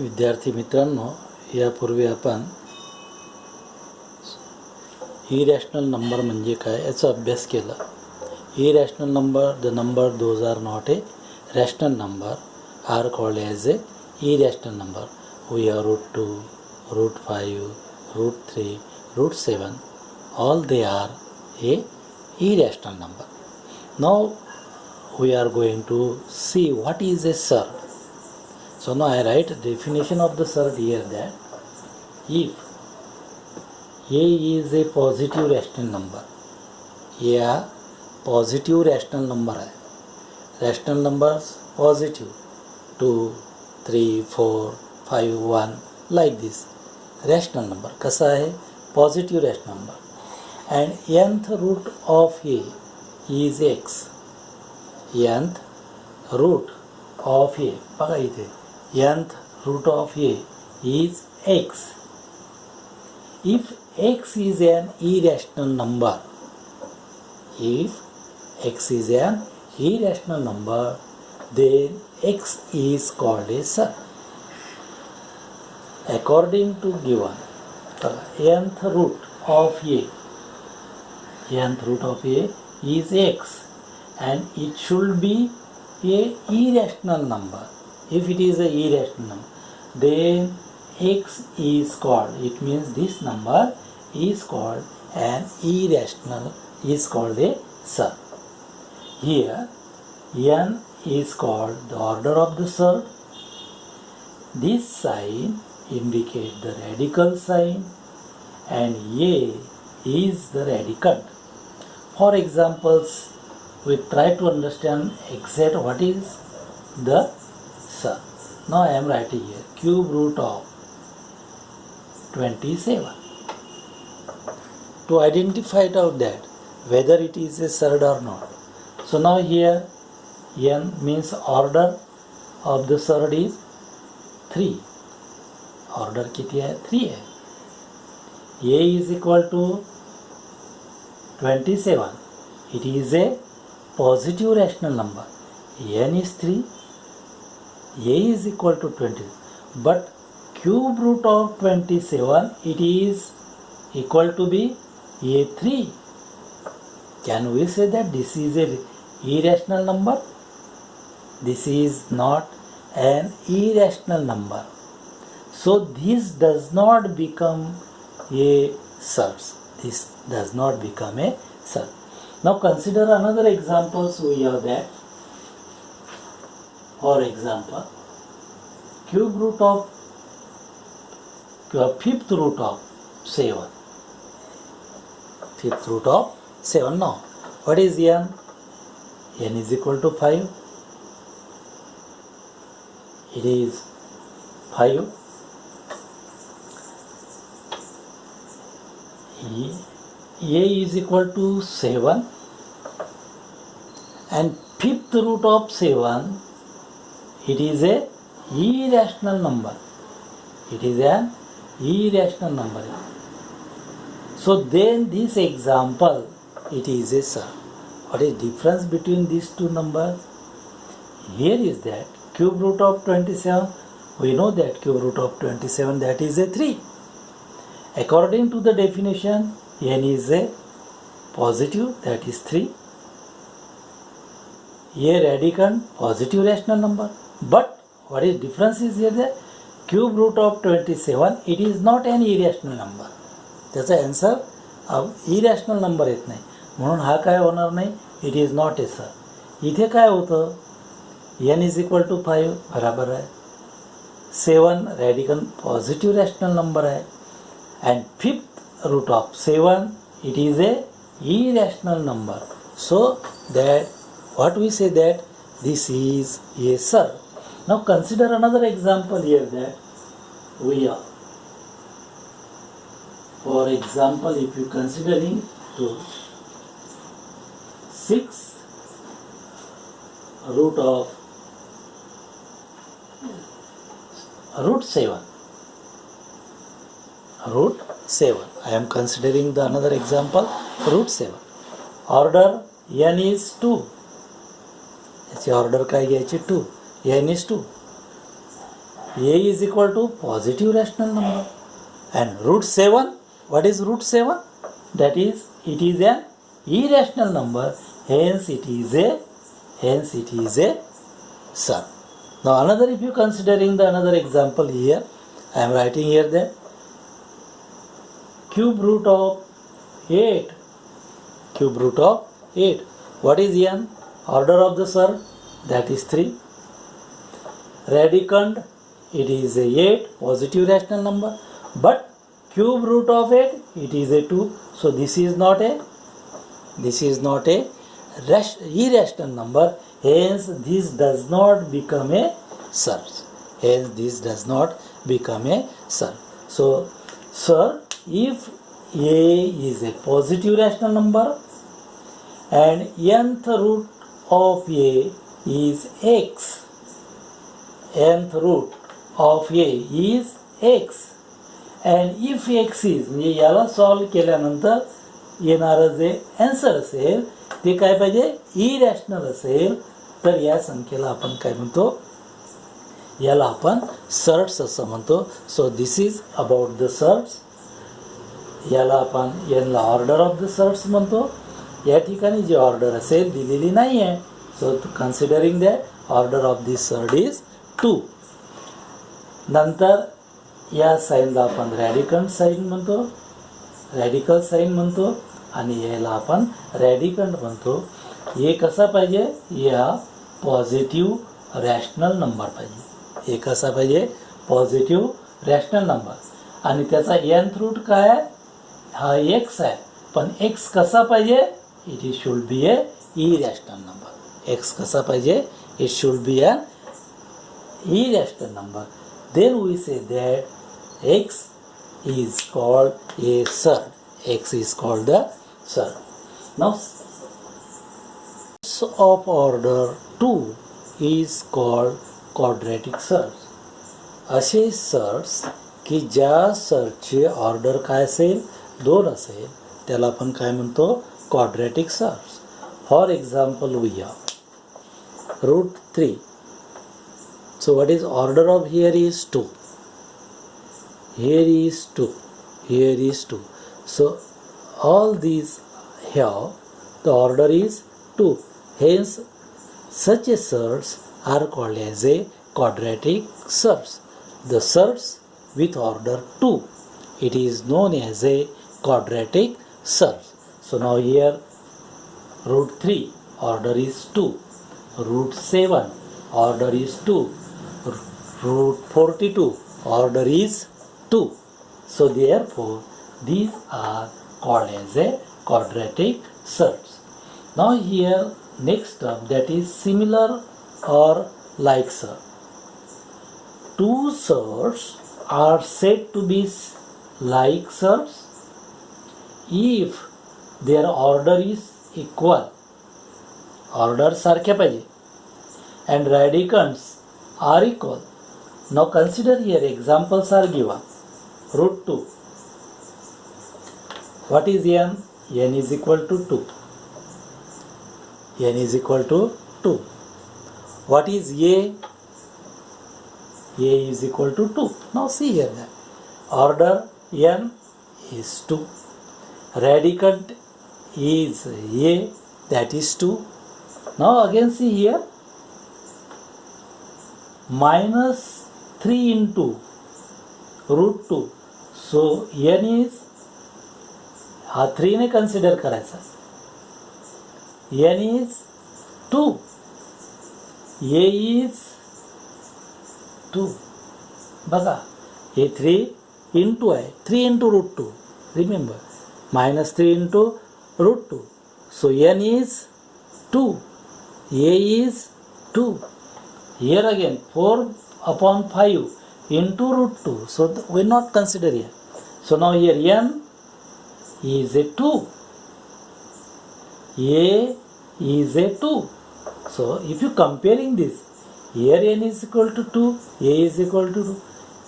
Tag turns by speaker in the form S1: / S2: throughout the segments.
S1: विद्यार्थी मित्रांनो, यापूर्वी आपण इरॅशनल नंबर म्हणजे काय याचा अभ्यास केला. Irrational number, the number those are not a rational number are called as a irrational number. We are √2, √5, √3, √7, all they are a irrational number. Now we are going to see what is a surd. So now I write definition of the surd here, that if A is a positive rational number, A हा positive rational number आहे. Rational numbers positive 2, 3, 4, 5, 1 like this. Rational number कसा आहे? Positive rational number. And nth root of A is x. nth root of A, बघा इथे nth root of A is x. If x is an irrational number, if x is an irrational number, then x is called a surd. According to given nth root of A, nth root of A is x, and it should be a irrational number. If it is a irrational number, then x is called, it means this number is called an irrational, is called a surd. Here n is called the order of the surd. This sign indicates the radical sign and A is the radicand. For examples, we try to understand exact what is the surd. Now I am writing here cube root of 27 to identify it out that whether it is a surd or not. So now here n means order of the surd is 3. Order किती आहे? 3 आहे. A is equal to 27. It is a positive rational number. n is 3. A is equal to 20. But cube root of 27, it is equal to be A3. Can we say that this is a irrational number? This is not an irrational number. So this does not become a surd. This does not become a surd. Now consider another example. So we have that. For example, cube root of fifth root of 7. Fifth root of 7. Now, what is n? N is equal to 5. It is 5. A is equal to 7. And fifth root of 7, it is a irrational number. It is an irrational number. So then this example, it is a surd. What is difference between these two numbers? Here is that cube root of 27. We know that cube root of 27, that is a 3. According to the definition, n is a positive, that is 3. A radicand, positive rational number. But what is difference is here that cube root of 27, it is not an irrational number. त्याचा answer irrational number येत नाही, म्हणून हा काय होणार नाही, it is not a surd. इथे काय होतं? n इज इक्वल टू 5 बराबर आहे. 7 रॅडिकल पॉझिटिव्ह रॅशनल नंबर आहे. And fifth root of 7, it is a irrational number. So that what we say that this is a surd. Now consider another example here that we are. For example, if you considering to 6 root of √7. √7. I am considering the another example, √7. Order n is 2. याची order काय घ्यायची? 2. n is 2. A is equal to positive rational number. And root 7, what is root 7? That is, it is an irrational number, hence it is a surd. Now another, if you considering the another example here, I am writing here that cube root of 8. Cube root of 8. What is n? Order of the surd, that is 3. Radicand, it is a 8, positive rational number. But cube root of 8, it is a 2. So this is not a irrational number. Hence this does not become a surd. So sir, if A is a positive rational number and nth root of A is x, nth root of A is x, and if x is, म्हणजे याला solve केल्यानंतर येणारं जे answer असेल ते काय पाहिजे, irrational असेल, तर या संख्येला आपण काय म्हणतो, याला आपण सर्ड्स असं म्हणतो. So this is about the surds. याला आपण यांना ऑर्डर ऑफ द सर्ड्स म्हणतो. या ठिकाणी जी ऑर्डर असेल दिलेली नाही आहे. So considering that order of this surd is 2. नंतर या साईनला आपण रॅडिकंट साईन म्हणतो, रॅडिकल साईन म्हणतो, आणि याला आपण रॅडिकंट म्हणतो. हे कसा पाहिजे, या पॉझिटिव्ह रॅशनल नंबर पाहिजे. हे कसा पाहिजे, पॉझिटिव्ह रॅशनल नंबर. आणि त्याचा nth रूट काय आहे, हा x आहे. पण x कसा पाहिजे, it should be A irrational number. x कसा पाहिजे, it should be a irrational number. Then we say that x is called a surd. X is called the surd. Now, of order 2 is called quadratic surds. असे surds की ज्या सर्डचे order काय असेल, 2 असेल, त्याला आपण काय म्हणतो, quadratic surds. For example we have root 3. So what is order of here is 2. Here is 2. Here is 2. So all these here, the order is 2. Hence such a surds are called as a quadratic surds. The surds with order 2, it is known as a quadratic surds. So now here root 3 order is 2. Root 7 order is 2. Root 42 order is 2. So therefore these are called as a quadratic surds. Now here next term, that is similar or like surd. 2 surds are said to be like surds if their order is equal. Order सारख्या पाहिजे. And radicands are equal. Now consider here examples are given. Root 2. What is n? N is equal to 2. N is equal to 2. What is A? A is equal to 2. Now see here that order n is 2. Radicand is A, that is 2. Now again see here, minus 3 into root 2. So n is, हा 3 ने consider करायचा. n is 2. A is 2. बघा हे 3 into आहे, 3 into root 2. Remember, minus 3 into root 2. So n is 2. A is 2. Here again 4 upon 5 into root 2. So we not consider here. So now here n is a 2. A is a 2. So if you comparing this, here n is equal to 2, A is equal to 2.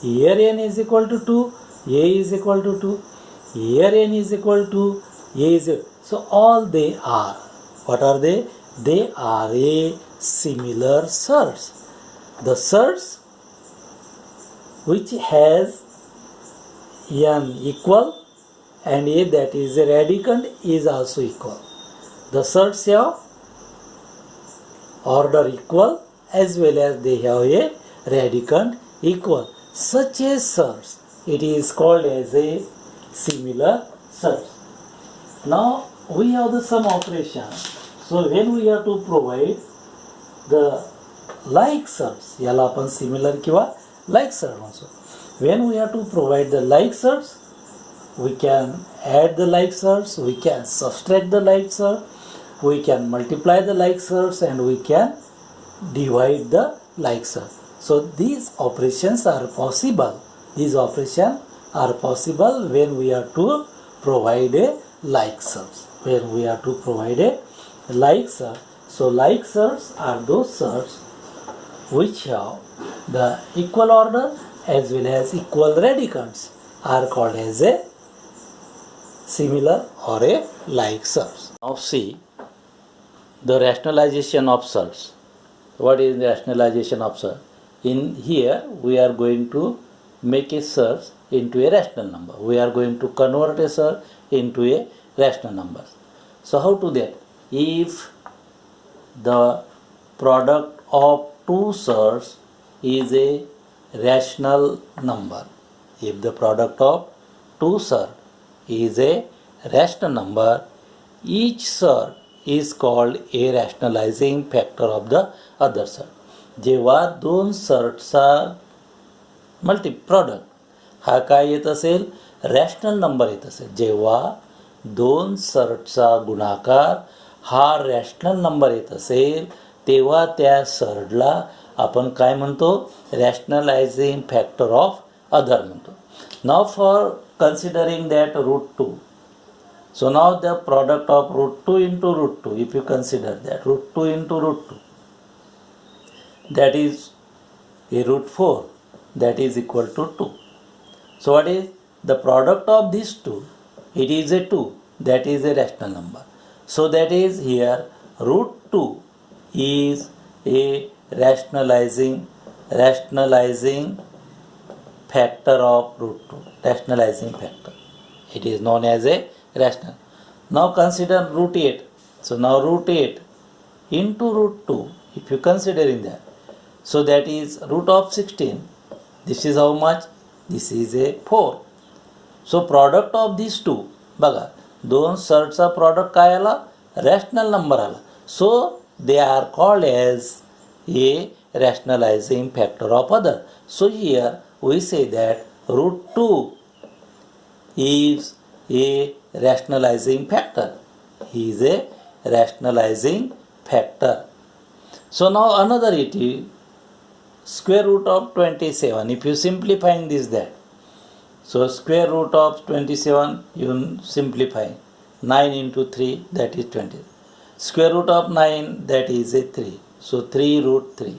S1: Here n is equal to 2, A is equal to 2. Here n is equal to A is equal. So all they are, what are they? They are a similar surds. The surds which has n equal and a, that is a radicand, is also equal. The surds have order equal as well as they have a radicand equal. Such a surds, it is called as a similar surds. Now we have the sum operation. So when we have to provide the like surds, याला आपण similar किंवा like surd म्हणतो. When we have to provide the like surds, we can add the like surds, we can subtract the like surds, we can multiply the like surds, and we can divide the like surds. So these operations are possible. These operations are possible when we are to provide a like surds. When we are to provide a like surd. So like surds are those surds which have the equal order as well as equal radicands are called as a similar or a like surds. Now see the rationalization of surds. What is the rationalization of surd? In here we are going to make a surd into a rational number. We are going to convert a surd into a rational number. So how to that? If the product of two surds is a rational number, if the product of two surd is a rational number, each surd is called a rationalizing factor of the other surd. जेव्हा दोन सर्टचा product हा काय येत असेल, rational number येत असेल. जेव्हा दोन सर्टचा गुणाकार हा रॅशनल नंबर येत असेल तेव्हा त्या सर्डला आपण काय म्हणतो, रॅशनलायझिंग फॅक्टर ऑफ अदर म्हणतो. Now for considering that √2. So now the product of √2 into √2, if you consider that √2 into √2, that is a √4, that is equal to 2. So what is the product of these two? It is a 2, that is a rational number. So that is here √2 is a rationalizing factor of √2, rationalizing factor. It is known as a rational. Now consider √8. So now √8 into √2, if you consider in that, so that is root of 16. This is how much? This is a 4. So product of these two, बघा दोन सर्टचा product काय आला, rational number आला. So they are called as a rationalizing factor of other. So here we say that √2 is a rationalizing factor. He is a rationalizing factor. So now another it is square root of 27. If you simplifying this that, so square root of 27 you simplify, 9 into 3 that is 20. Square root of 9 that is a 3. So 3√3.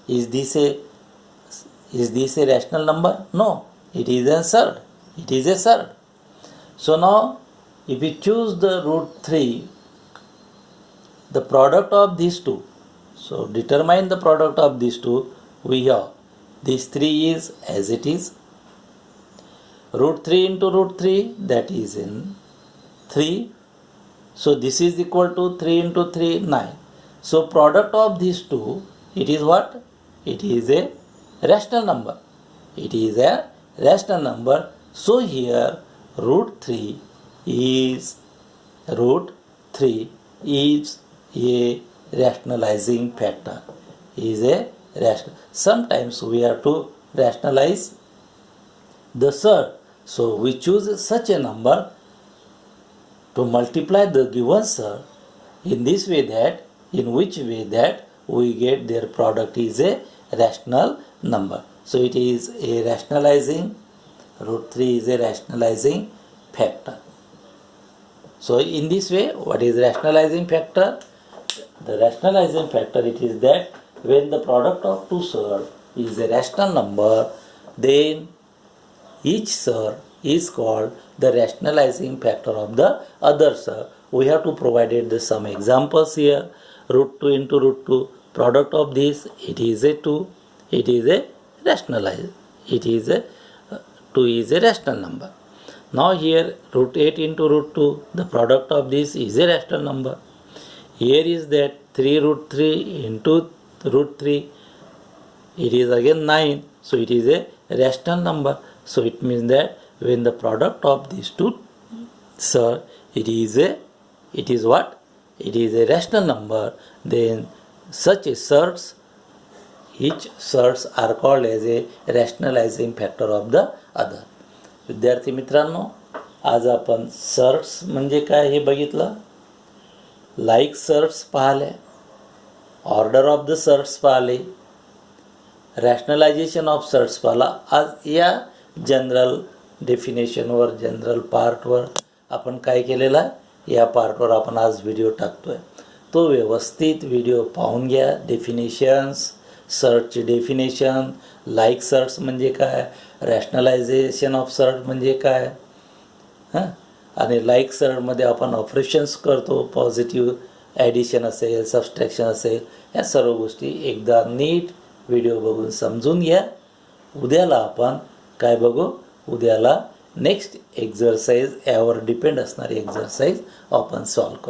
S1: Is this a rational number? No, it is a surd. It is a surd. So now if we choose the √3, the product of these two, so determine the product of these two, we have this 3 is as it is, √3 into √3 that is in 3. So this is equal to 3 into 3, 9. So product of these two, it is what? It is a rational number. It is a rational number. So here √3 is a rationalizing factor. Is a rational. Sometimes we have to rationalize the surd. So we choose such a number to multiply the given surd in this way that, in which way that we get their product is a rational number. So it is a rationalizing, √3 is a rationalizing factor. So in this way, what is rationalizing factor? The rationalizing factor, it is that when the product of two surd is a rational number, then each surd is called the rationalizing factor of the other surd. We have to provide some examples here. √2 into √2, product of this, it is a 2. It is a rationalized. it is a 2 is a rational number. Now here root 8 into root 2, the product of this is a rational number. Here is that 3 root 3 into root 3, it is again 9, so it is a rational number. So it means that when the product of these two, sir, it is what? It is a rational number. Then such asserts, each asserts are called as a rationalizing factor of the other. विद्यार्थी मित्रांनो, आज आपण shirts म्हणजे काय हे बघितलं, like shirts पाहिले, order of the shirts पाहिले, rationalisation of shirts पाहिला. आज या जनरल डेफिनेशनवर, जनरल पार्टवर आपण काय केलेलं आहे, या पार्टवर आपण आज व्हिडिओ टाकतोय. तो व्यवस्थित व्हिडिओ पाहून घ्या. डेफिनेशन्स, सर्चची डेफिनेशन, लाईक सर्ट्स म्हणजे काय, रॅशनलायझेशन ऑफ सर्ट म्हणजे काय, आणि लाईक सर्टमध्ये आपण ऑपरेशन्स करतो, पॉझिटिव्ह ॲडिशन असेल, सबस्ट्रॅक्शन असेल, या सर्व गोष्टी एकदा नीट व्हिडिओ बघून समजून घ्या. उद्याला आपण काय बघू, उद्याला नेक्स्ट एक्झरसाइज, यावर डिपेंड असणारी एक्झरसाइज आपण सॉल्व करू.